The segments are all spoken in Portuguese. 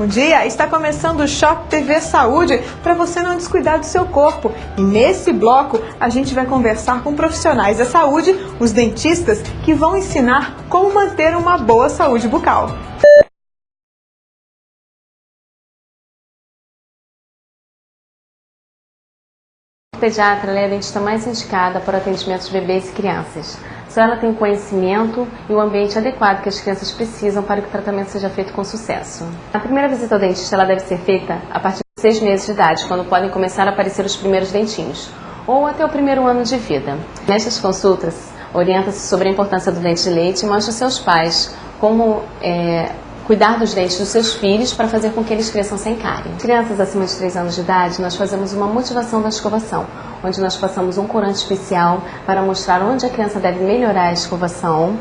Bom dia, está começando o Choque TV Saúde para você não descuidar do seu corpo. E nesse bloco a gente vai conversar com profissionais da saúde, os dentistas, que vão ensinar como manter uma boa saúde bucal. A pediatra é a dentista mais indicada para o atendimento de bebês e crianças. Só ela tem o conhecimento e o ambiente adequado que as crianças precisam para que o tratamento seja feito com sucesso. A primeira visita ao dentista ela deve ser feita a partir de 6 meses de idade, quando podem começar a aparecer os primeiros dentinhos, ou até o primeiro ano de vida. Nestas consultas, orienta-se sobre a importância do dente de leite e mostra aos seus pais como cuidar dos dentes dos seus filhos para fazer com que eles cresçam sem cárie. Crianças acima de 3 anos de idade, nós fazemos uma motivação da escovação, onde nós passamos um corante especial para mostrar onde a criança deve melhorar a escovação.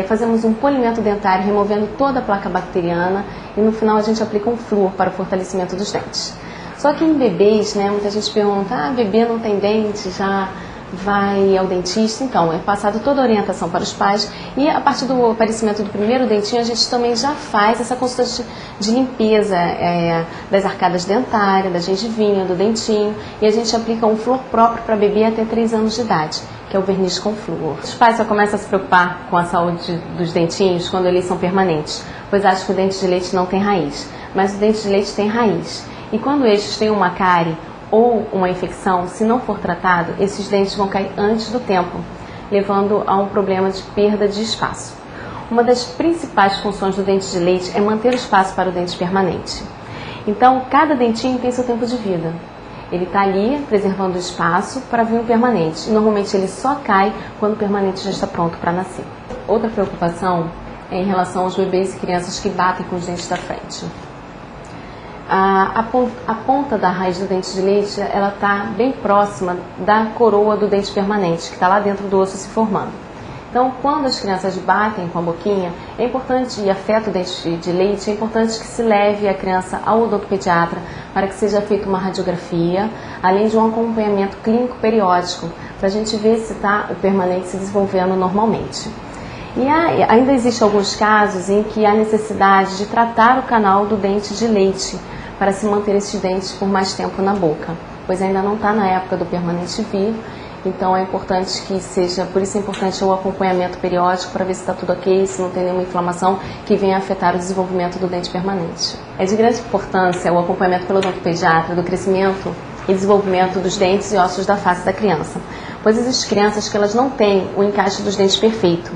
Fazemos um polimento dentário, removendo toda a placa bacteriana, e no final a gente aplica um flúor para o fortalecimento dos dentes. Só que em bebês, muita gente pergunta, bebê não tem dente, já vai ao dentista. Então, é passado toda a orientação para os pais, e a partir do aparecimento do primeiro dentinho, a gente também já faz essa consulta de limpeza das arcadas dentárias, da gengivinha, do dentinho, e a gente aplica um flúor próprio para bebê até 3 anos de idade, que é o verniz com flúor. Os pais só começam a se preocupar com a saúde dos dentinhos quando eles são permanentes, pois acham que o dente de leite não tem raiz, mas o dente de leite tem raiz. E quando estes têm uma cárie ou uma infecção, se não for tratado, esses dentes vão cair antes do tempo, levando a um problema de perda de espaço. Uma das principais funções do dente de leite é manter o espaço para o dente permanente. Então, cada dentinho tem seu tempo de vida. Ele está ali preservando o espaço para vir o permanente. E normalmente ele só cai quando o permanente já está pronto para nascer. Outra preocupação é em relação aos bebês e crianças que batem com os dentes da frente. A ponta da raiz do dente de leite ela está bem próxima da coroa do dente permanente, que está lá dentro do osso se formando. Então, quando as crianças batem com a boquinha, é importante, e afeta o dente de leite, é importante que se leve a criança ao odontopediatra para que seja feita uma radiografia, além de um acompanhamento clínico periódico, para a gente ver se está o permanente se desenvolvendo normalmente. E ainda existem alguns casos em que há necessidade de tratar o canal do dente de leite para se manter esses dentes por mais tempo na boca, pois ainda não está na época do permanente vir, então é importante que seja, por isso é importante o acompanhamento periódico para ver se está tudo ok, se não tem nenhuma inflamação que venha afetar o desenvolvimento do dente permanente. É de grande importância o acompanhamento pelo odontopediatra do crescimento e desenvolvimento dos dentes e ossos da face da criança, pois existem crianças que elas não têm o encaixe dos dentes perfeito.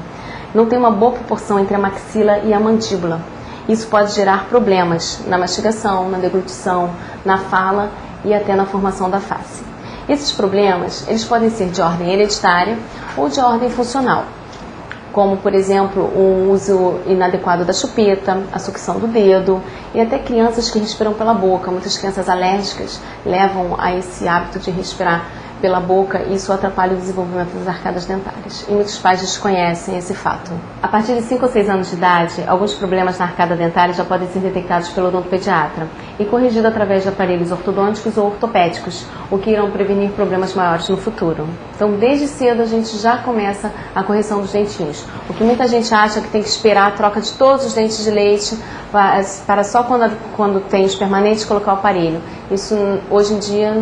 Não tem uma boa proporção entre a maxila e a mandíbula. Isso pode gerar problemas na mastigação, na deglutição, na fala e até na formação da face. Esses problemas eles podem ser de ordem hereditária ou de ordem funcional, como, por exemplo, o uso inadequado da chupeta, a sucção do dedo e até crianças que respiram pela boca. Muitas crianças alérgicas levam a esse hábito de respirar pela boca e isso atrapalha o desenvolvimento das arcadas dentárias. E muitos pais desconhecem esse fato. A partir de 5 ou 6 anos de idade, alguns problemas na arcada dentária já podem ser detectados pelo odontopediatra e corrigidos através de aparelhos ortodônticos ou ortopédicos, o que irão prevenir problemas maiores no futuro. Então, desde cedo a gente já começa a correção dos dentinhos. O que muita gente acha que tem que esperar a troca de todos os dentes de leite para só quando tem os permanentes colocar o aparelho. Isso hoje em dia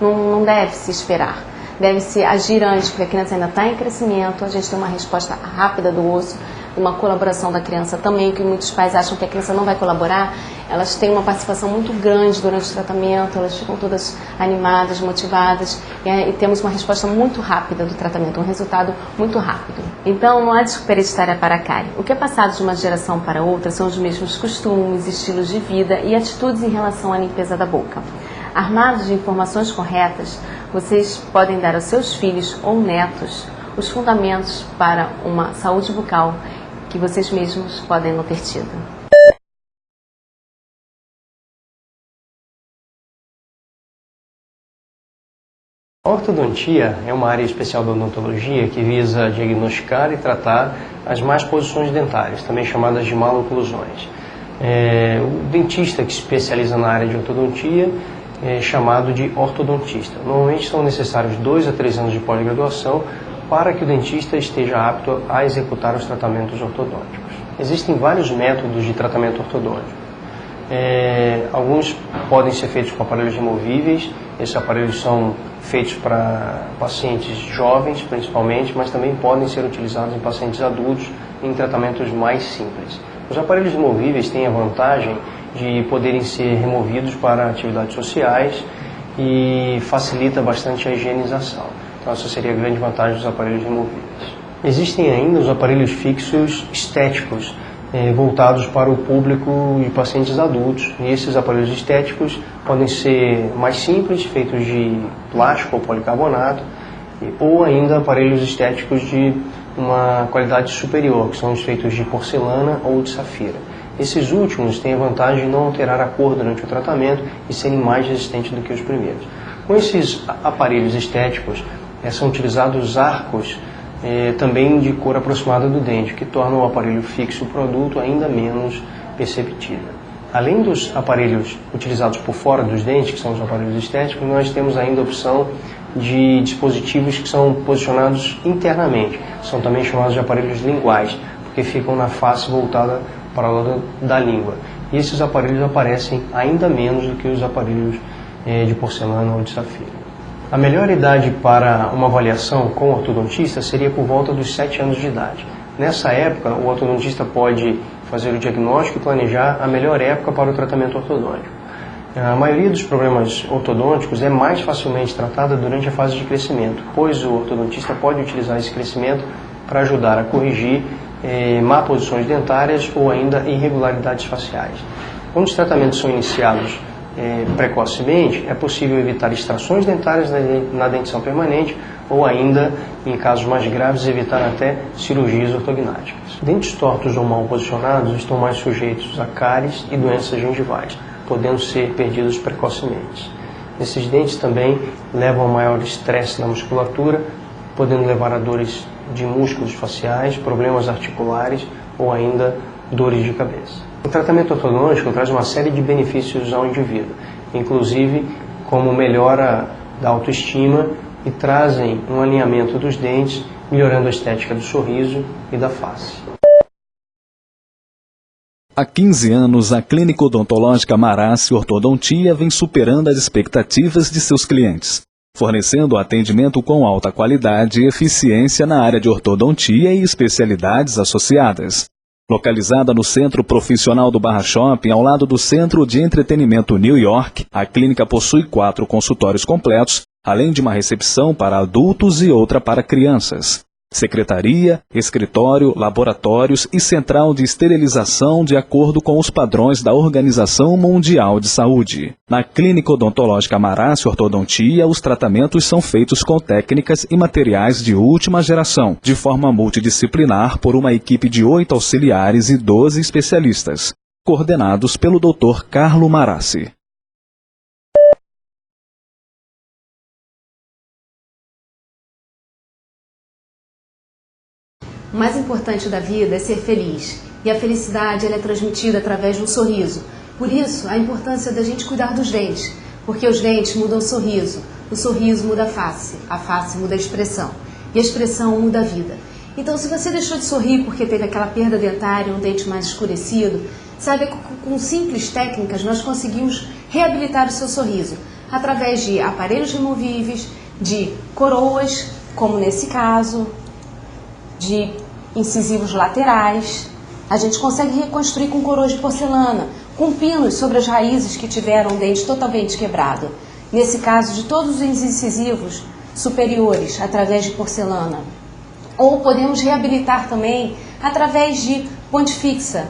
não deve se esperar. Deve-se agir antes, porque a criança ainda está em crescimento, a gente tem uma resposta rápida do osso, uma colaboração da criança também, que muitos pais acham que a criança não vai colaborar, elas têm uma participação muito grande durante o tratamento, elas ficam todas animadas, motivadas, e temos uma resposta muito rápida do tratamento, um resultado muito rápido. Então, não há desculpa hereditária para a cárie. O que é passado de uma geração para outra são os mesmos costumes, estilos de vida e atitudes em relação à limpeza da boca. Armados de informações corretas, vocês podem dar aos seus filhos ou netos os fundamentos para uma saúde bucal que vocês mesmos podem não ter tido. A ortodontia é uma área especial da odontologia que visa diagnosticar e tratar as más posições dentárias, também chamadas de maloclusões. O dentista que se especializa na área de ortodontia é chamado de ortodontista. Normalmente são necessários 2 a 3 anos de pós-graduação para que o dentista esteja apto a executar os tratamentos ortodônticos. Existem vários métodos de tratamento ortodôntico. Alguns podem ser feitos com aparelhos removíveis. Esses aparelhos são feitos para pacientes jovens, principalmente, mas também podem ser utilizados em pacientes adultos em tratamentos mais simples. Os aparelhos removíveis têm a vantagem de poderem ser removidos para atividades sociais e facilita bastante a higienização. Então essa seria a grande vantagem dos aparelhos removíveis. Existem ainda os aparelhos fixos estéticos, voltados para o público de pacientes adultos. E esses aparelhos estéticos podem ser mais simples, feitos de plástico ou policarbonato, ou ainda aparelhos estéticos de uma qualidade superior, que são os feitos de porcelana ou de safira. Esses últimos têm a vantagem de não alterar a cor durante o tratamento e serem mais resistentes do que os primeiros. Com esses aparelhos estéticos, são utilizados arcos também de cor aproximada do dente, que tornam o aparelho fixo o produto ainda menos perceptível. Além dos aparelhos utilizados por fora dos dentes, que são os aparelhos estéticos, nós temos ainda a opção de dispositivos que são posicionados internamente. São também chamados de aparelhos linguais, porque ficam na face voltada para o lado da língua. E esses aparelhos aparecem ainda menos do que os aparelhos de porcelana ou de safira. A melhor idade para uma avaliação com o ortodontista seria por volta dos 7 anos de idade. Nessa época, o ortodontista pode fazer o diagnóstico e planejar a melhor época para o tratamento ortodôntico. A maioria dos problemas ortodônticos é mais facilmente tratada durante a fase de crescimento, pois o ortodontista pode utilizar esse crescimento para ajudar a corrigir má posições dentárias ou ainda irregularidades faciais. Quando os tratamentos são iniciados precocemente, é possível evitar extrações dentárias na dentição permanente ou ainda, em casos mais graves, evitar até cirurgias ortognáticas. Dentes tortos ou mal posicionados estão mais sujeitos a cáries e doenças gengivais, podendo ser perdidos precocemente. Esses dentes também levam a maior estresse na musculatura, podendo levar a dores de músculos faciais, problemas articulares ou ainda dores de cabeça. O tratamento ortodôntico traz uma série de benefícios ao indivíduo, inclusive como melhora da autoestima e trazem um alinhamento dos dentes, melhorando a estética do sorriso e da face. Há 15 anos, a Clínica Odontológica Marassi Ortodontia vem superando as expectativas de seus clientes, fornecendo atendimento com alta qualidade e eficiência na área de ortodontia e especialidades associadas. Localizada no Centro Profissional do Barra Shopping, ao lado do Centro de Entretenimento New York, a clínica possui 4 consultórios completos, além de uma recepção para adultos e outra para crianças. Secretaria, escritório, laboratórios e central de esterilização de acordo com os padrões da Organização Mundial de Saúde. Na Clínica Odontológica Marassi Ortodontia, os tratamentos são feitos com técnicas e materiais de última geração, de forma multidisciplinar por uma equipe de 8 auxiliares e 12 especialistas, coordenados pelo Dr. Carlo Marassi. O mais importante da vida é ser feliz, e a felicidade ela é transmitida através de um sorriso. Por isso, a importância da gente cuidar dos dentes, porque os dentes mudam o sorriso muda a face muda a expressão, e a expressão muda a vida. Então, se você deixou de sorrir porque teve aquela perda dentária, um dente mais escurecido, saiba que com simples técnicas nós conseguimos reabilitar o seu sorriso, através de aparelhos removíveis, de coroas, como nesse caso, de incisivos laterais. A gente consegue reconstruir com coroas de porcelana, com pinos sobre as raízes que tiveram o dente totalmente quebrado. Nesse caso, de todos os incisivos superiores, através de porcelana. Ou podemos reabilitar também através de ponte fixa,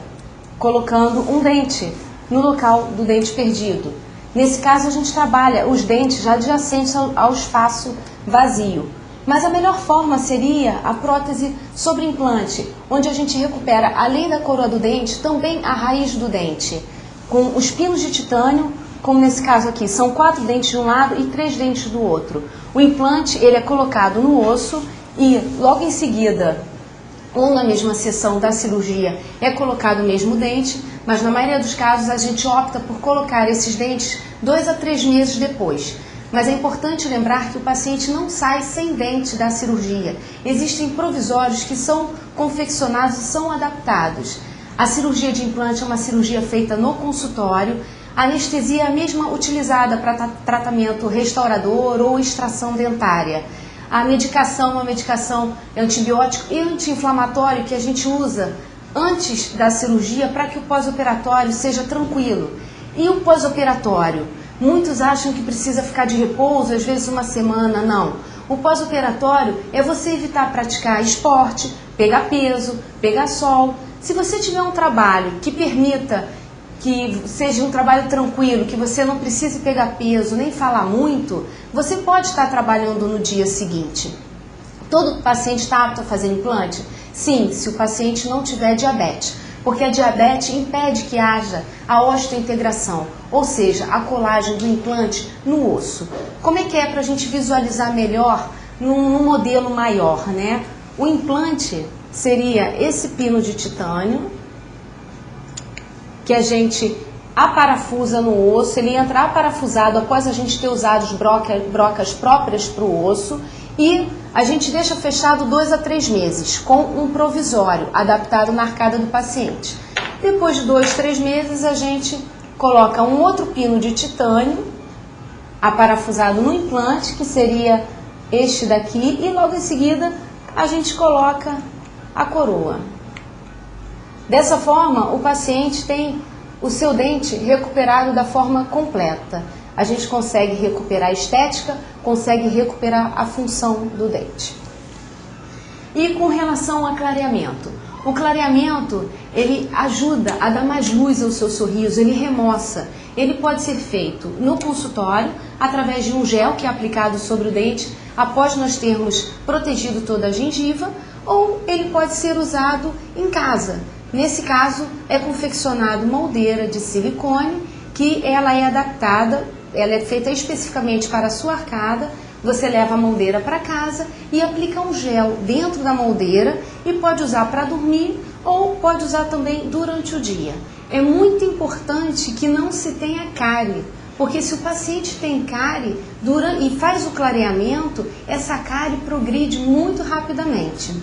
colocando um dente no local do dente perdido. Nesse caso, a gente trabalha os dentes já adjacentes ao espaço vazio. Mas a melhor forma seria a prótese sobre implante, onde a gente recupera, além da coroa do dente, também a raiz do dente, com os pinos de titânio, como nesse caso aqui, são 4 dentes de um lado e 3 dentes do outro. O implante ele é colocado no osso e logo em seguida, ou na mesma sessão da cirurgia, é colocado o mesmo dente, mas na maioria dos casos a gente opta por colocar esses dentes 2 a 3 meses depois. Mas é importante lembrar que o paciente não sai sem dente da cirurgia. Existem provisórios que são confeccionados e são adaptados. A cirurgia de implante é uma cirurgia feita no consultório. A anestesia é a mesma utilizada para tratamento restaurador ou extração dentária. A medicação é uma medicação antibiótico e anti-inflamatório que a gente usa antes da cirurgia para que o pós-operatório seja tranquilo. E o pós-operatório? Muitos acham que precisa ficar de repouso, às vezes uma semana, não. O pós-operatório é você evitar praticar esporte, pegar peso, pegar sol. Se você tiver um trabalho que permita que seja um trabalho tranquilo, que você não precise pegar peso, nem falar muito, você pode estar trabalhando no dia seguinte. Todo paciente está apto a fazer implante? Sim, se o paciente não tiver diabetes, porque a diabetes impede que haja a osteointegração, ou seja, a colagem do implante no osso. Como é que é para a gente visualizar melhor num modelo maior, né? O implante seria esse pino de titânio, que a gente aparafusa no osso, ele entra aparafusado após a gente ter usado as brocas próprias para o osso e a gente deixa fechado 2 a 3 meses com um provisório adaptado na arcada do paciente. Depois de 2, 3 meses a gente coloca um outro pino de titânio aparafusado no implante, que seria este daqui, e logo em seguida a gente coloca a coroa. Dessa forma, o paciente tem o seu dente recuperado da forma completa. A gente consegue recuperar a estética, consegue recuperar a função do dente. E com relação ao clareamento? O clareamento, ele ajuda a dar mais luz ao seu sorriso, ele remoça. Ele pode ser feito no consultório, através de um gel que é aplicado sobre o dente, após nós termos protegido toda a gengiva, ou ele pode ser usado em casa. Nesse caso, é confeccionado moldeira de silicone, que ela é adaptada, ela é feita especificamente para a sua arcada. Você leva a moldeira para casa e aplica um gel dentro da moldeira e pode usar para dormir ou pode usar também durante o dia. É muito importante que não se tenha cárie, porque se o paciente tem cárie e faz o clareamento, essa cárie progride muito rapidamente.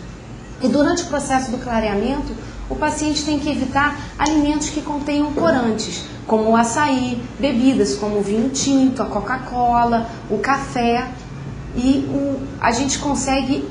E durante o processo do clareamento, o paciente tem que evitar alimentos que contenham corantes, como o açaí, bebidas como o vinho tinto, a Coca-Cola, o café. E a gente consegue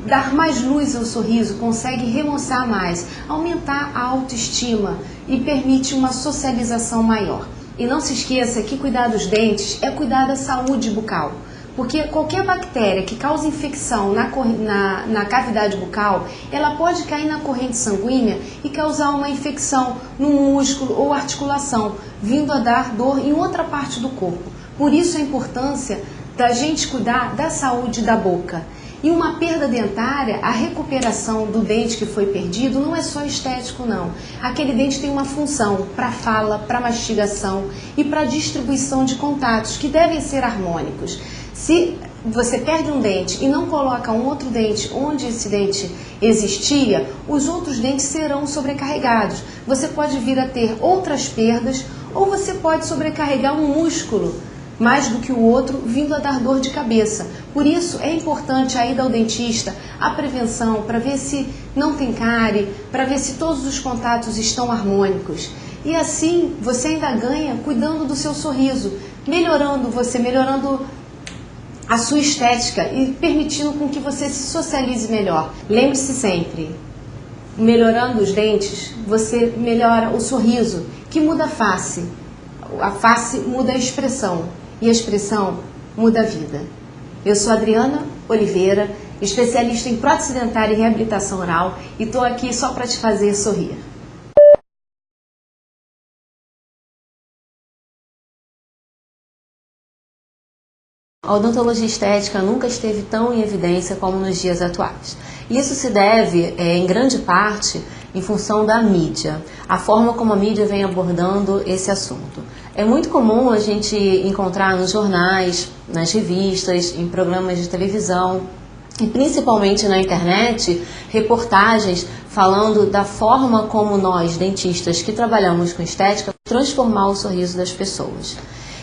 dar mais luz ao sorriso, consegue remoçar mais, aumentar a autoestima e permite uma socialização maior. E não se esqueça que cuidar dos dentes é cuidar da saúde bucal. Porque qualquer bactéria que cause infecção na cavidade bucal, ela pode cair na corrente sanguínea e causar uma infecção no músculo ou articulação, vindo a dar dor em outra parte do corpo. Por isso a importância da gente cuidar da saúde da boca. E uma perda dentária, a recuperação do dente que foi perdido, não é só estético não. Aquele dente tem uma função para fala, para mastigação e para distribuição de contatos, que devem ser harmônicos. Se você perde um dente e não coloca um outro dente onde esse dente existia, os outros dentes serão sobrecarregados. Você pode vir a ter outras perdas ou você pode sobrecarregar um músculo mais do que o outro, vindo a dar dor de cabeça. Por isso é importante a ida ao dentista, a prevenção, para ver se não tem cárie, para ver se todos os contatos estão harmônicos. E assim você ainda ganha cuidando do seu sorriso, melhorando a sua estética e permitindo com que você se socialize melhor. Lembre-se sempre, melhorando os dentes, você melhora o sorriso, que muda a face muda a expressão, e a expressão muda a vida. Eu sou Adriana Oliveira, especialista em prótese dentária e reabilitação oral, e estou aqui só para te fazer sorrir. A odontologia estética nunca esteve tão em evidência como nos dias atuais. Isso se deve, em grande parte, em função da mídia, a forma como a mídia vem abordando esse assunto. É muito comum a gente encontrar nos jornais, nas revistas, em programas de televisão e principalmente na internet, reportagens falando da forma como nós, dentistas que trabalhamos com estética, transformar o sorriso das pessoas.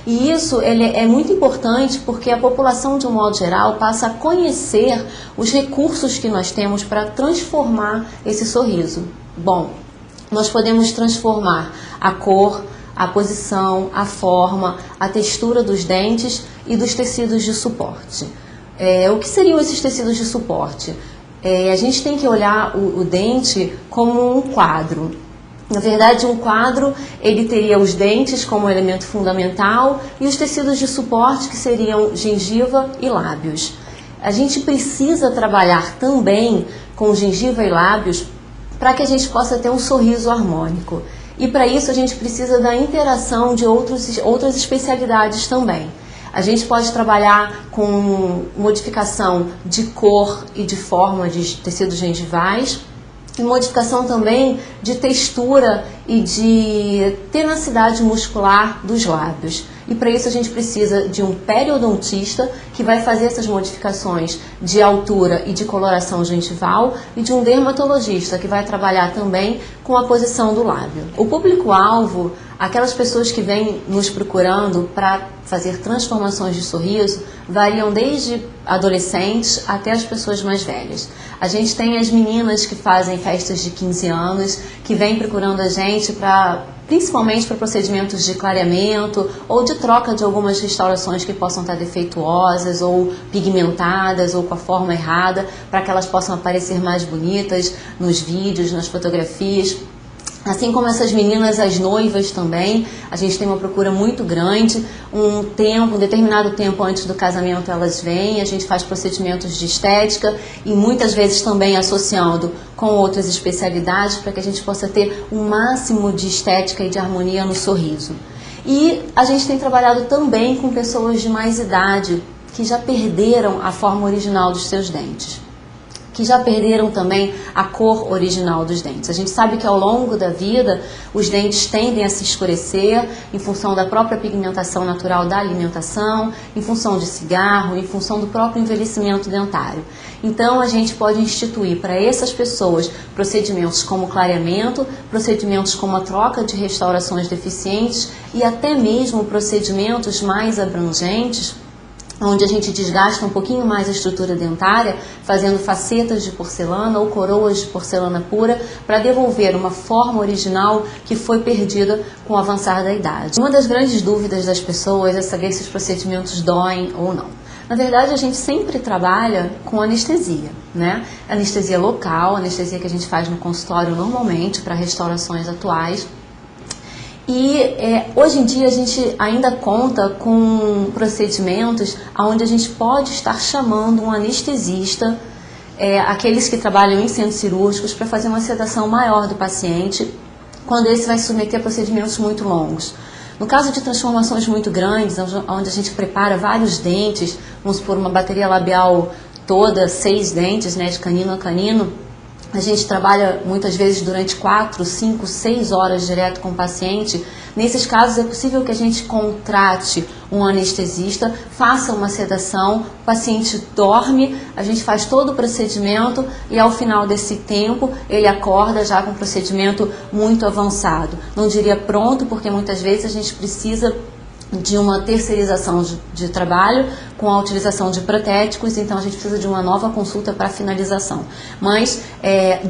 E isso é muito importante porque a população, de um modo geral, passa a conhecer os recursos que nós temos para transformar esse sorriso. Bom, nós podemos transformar a cor, a posição, a forma, a textura dos dentes e dos tecidos de suporte. O que seriam esses tecidos de suporte? A gente tem que olhar o dente como um quadro. Na verdade, um quadro, ele teria os dentes como elemento fundamental e os tecidos de suporte, que seriam gengiva e lábios. A gente precisa trabalhar também com gengiva e lábios para que a gente possa ter um sorriso harmônico. E para isso a gente precisa da interação de outras especialidades também. A gente pode trabalhar com modificação de cor e de forma de tecidos gengivais, e modificação também de textura e de tenacidade muscular dos lábios. E para isso a gente precisa de um periodontista que vai fazer essas modificações de altura e de coloração gengival e de um dermatologista que vai trabalhar também com a posição do lábio. O público-alvo, aquelas pessoas que vêm nos procurando para fazer transformações de sorriso, variam desde adolescentes até as pessoas mais velhas. A gente tem as meninas que fazem festas de 15 anos, que vêm procurando a gente principalmente para procedimentos de clareamento ou de troca de algumas restaurações que possam estar defeituosas ou pigmentadas ou com a forma errada, para que elas possam aparecer mais bonitas nos vídeos, nas fotografias. Assim como essas meninas, as noivas também, a gente tem uma procura muito grande. Um determinado tempo antes do casamento elas vêm, a gente faz procedimentos de estética e muitas vezes também associando com outras especialidades para que a gente possa ter um máximo de estética e de harmonia no sorriso. E a gente tem trabalhado também com pessoas de mais idade que já perderam a forma original dos seus dentes, que já perderam também a cor original dos dentes. A gente sabe que ao longo da vida os dentes tendem a se escurecer em função da própria pigmentação natural da alimentação, em função de cigarro, em função do próprio envelhecimento dentário. Então a gente pode instituir para essas pessoas procedimentos como clareamento, procedimentos como a troca de restaurações deficientes e até mesmo procedimentos mais abrangentes, onde a gente desgasta um pouquinho mais a estrutura dentária, fazendo facetas de porcelana ou coroas de porcelana pura, para devolver uma forma original que foi perdida com o avançar da idade. Uma das grandes dúvidas das pessoas é saber se os procedimentos doem ou não. Na verdade, a gente sempre trabalha com anestesia, né? Anestesia local, anestesia que a gente faz no consultório normalmente para restaurações atuais. E hoje em dia a gente ainda conta com procedimentos onde a gente pode estar chamando um anestesista, aqueles que trabalham em centros cirúrgicos, para fazer uma sedação maior do paciente, quando esse vai se submeter a procedimentos muito longos. No caso de transformações muito grandes, onde a gente prepara vários dentes, vamos supor uma bateria labial toda, 6 dentes, né, de canino a canino, a gente trabalha muitas vezes durante 4, 5, 6 horas direto com o paciente. Nesses casos é possível que a gente contrate um anestesista, faça uma sedação, o paciente dorme, a gente faz todo o procedimento e ao final desse tempo ele acorda já com um procedimento muito avançado. Não diria pronto, porque muitas vezes a gente precisa de uma terceirização de trabalho com a utilização de protéticos, então a gente precisa de uma nova consulta para finalização. Mas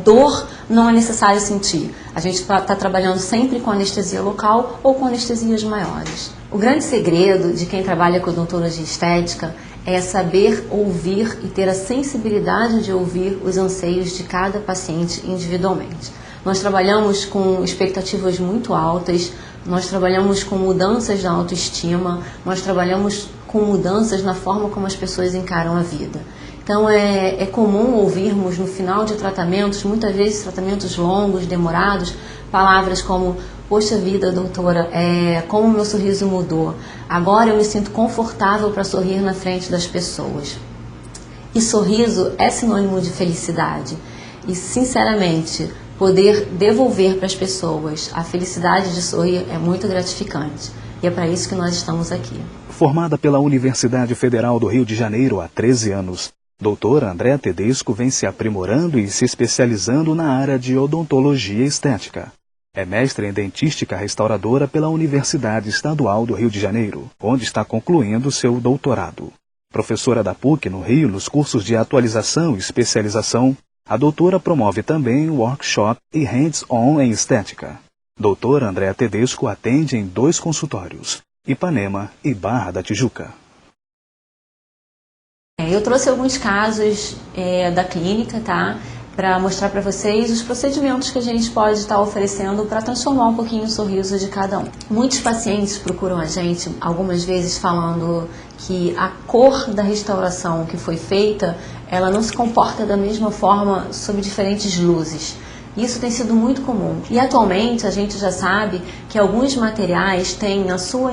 dor não é necessário sentir. A gente está trabalhando sempre com anestesia local ou com anestesias maiores. O grande segredo de quem trabalha com odontologia estética é saber ouvir e ter a sensibilidade de ouvir os anseios de cada paciente individualmente. Nós trabalhamos com expectativas muito altas, nós trabalhamos com mudanças na autoestima, nós trabalhamos com mudanças na forma como as pessoas encaram a vida. Então é comum ouvirmos no final de tratamentos, muitas vezes tratamentos longos, demorados, palavras como: poxa vida, doutora, como meu sorriso mudou, agora eu me sinto confortável para sorrir na frente das pessoas. E sorriso é sinônimo de felicidade. E sinceramente, poder devolver para as pessoas a felicidade de sorrir é muito gratificante. E é para isso que nós estamos aqui. Formada pela Universidade Federal do Rio de Janeiro há 13 anos, doutora Andréa Tedesco vem se aprimorando e se especializando na área de odontologia estética. É mestre em dentística restauradora pela Universidade Estadual do Rio de Janeiro, onde está concluindo seu doutorado. Professora da PUC no Rio nos cursos de atualização e especialização, A doutora promove também workshop e hands-on em estética. Doutora Andréa Tedesco atende em 2 consultórios, Ipanema e Barra da Tijuca. Eu trouxe alguns casos da clínica, tá? Para mostrar para vocês os procedimentos que a gente pode estar oferecendo para transformar um pouquinho o sorriso de cada um. Muitos pacientes procuram a gente, algumas vezes falando que a cor da restauração que foi feita, ela não se comporta da mesma forma sob diferentes luzes. Isso tem sido muito comum. E atualmente a gente já sabe que alguns materiais têm na sua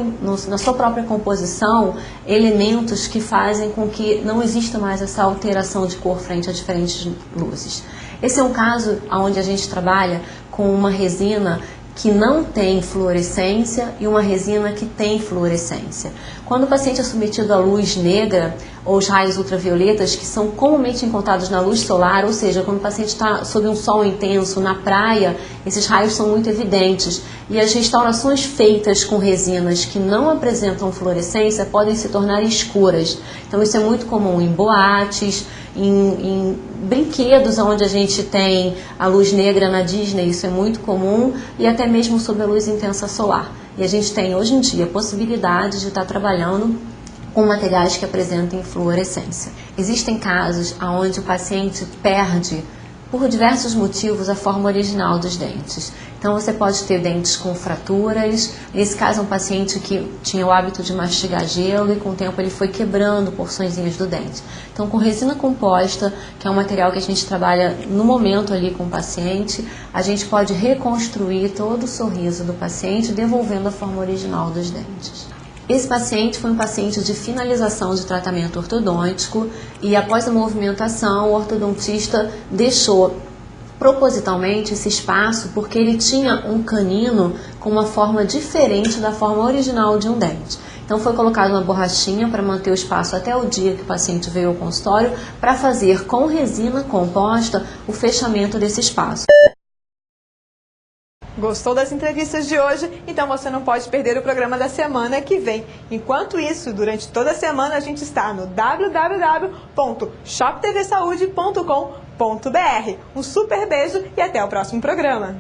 própria composição elementos que fazem com que não exista mais essa alteração de cor frente a diferentes luzes. Esse é um caso onde a gente trabalha com uma resina que não tem fluorescência e uma resina que tem fluorescência. Quando o paciente é submetido à luz negra ou os raios ultravioletas, que são comumente encontrados na luz solar, ou seja, quando o paciente está sob um sol intenso na praia, esses raios são muito evidentes. E as restaurações feitas com resinas que não apresentam fluorescência podem se tornar escuras. Então isso é muito comum em boates, em brinquedos onde a gente tem a luz negra na Disney, isso é muito comum, e até mesmo sob a luz intensa solar. E a gente tem hoje em dia a possibilidade de estar trabalhando com materiais que apresentem fluorescência. Existem casos onde o paciente perde, por diversos motivos, a forma original dos dentes. Então você pode ter dentes com fraturas, nesse caso é um paciente que tinha o hábito de mastigar gelo e com o tempo ele foi quebrando porçõezinhas do dente. Então com resina composta, que é um material que a gente trabalha no momento ali com o paciente, a gente pode reconstruir todo o sorriso do paciente, devolvendo a forma original dos dentes. Esse paciente foi um paciente de finalização de tratamento ortodôntico e após a movimentação o ortodontista deixou propositalmente esse espaço porque ele tinha um canino com uma forma diferente da forma original de um dente. Então foi colocada uma borrachinha para manter o espaço até o dia que o paciente veio ao consultório para fazer com resina composta o fechamento desse espaço. Gostou das entrevistas de hoje? Então você não pode perder o programa da semana que vem. Enquanto isso, durante toda a semana a gente está no www.shoptvsaude.com.br. Um super beijo e até o próximo programa.